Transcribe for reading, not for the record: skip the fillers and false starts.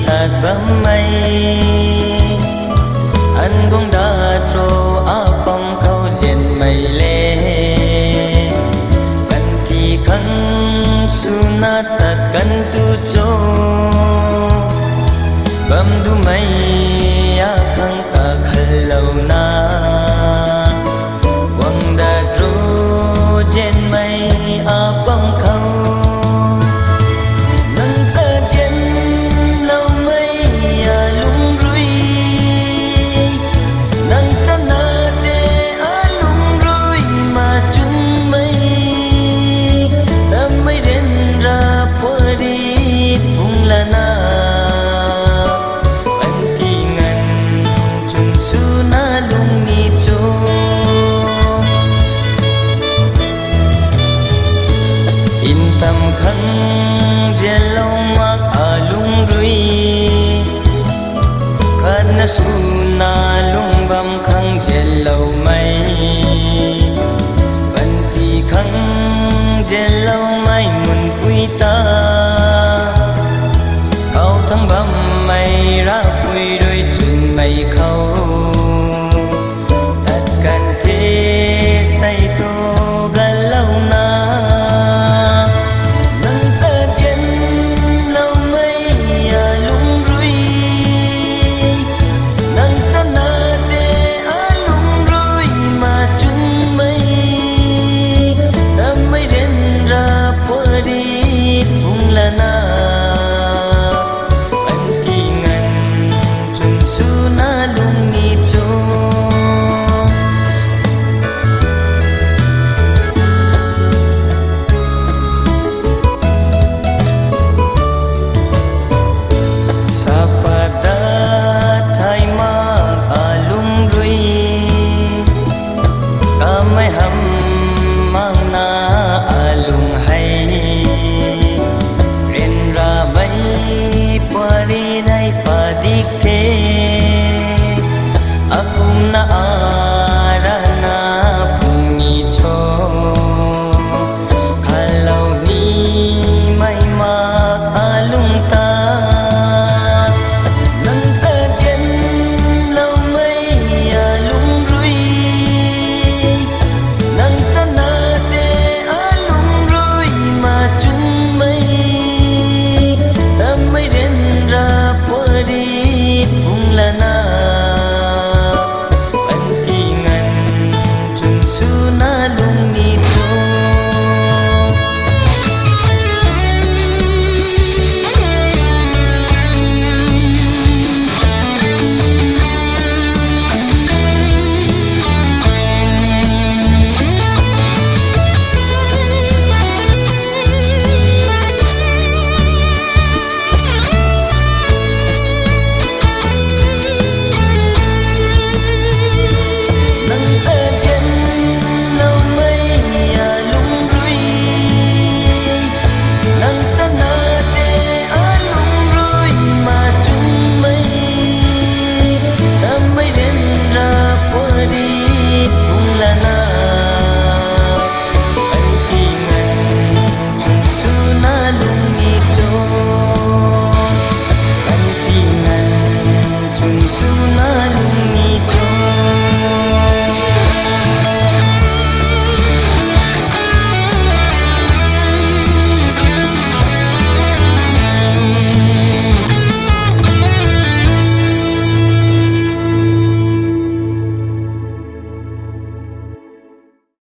thật bấm mây anh cũng đã trô áo bông khâu diện mây lê cần thì khăn su na thật cần tu chô bấm du mây a khăn ta khơi lâu na quăng đã trô trên mây a bông khâu nâng ta trên lâu mây a lung rui nâng ta na te a lung rui mà chung mây ta mây đến ra po đi phung là na anh thì ngân chung su na lung ni cho in tâm khăn je lâu mak a lung rui khăn su na lung bam khăn je lâu mai vẫn thì khăn je lâu mai mun quy ta cao thăng bam mai ra quy đôi chun mây khâu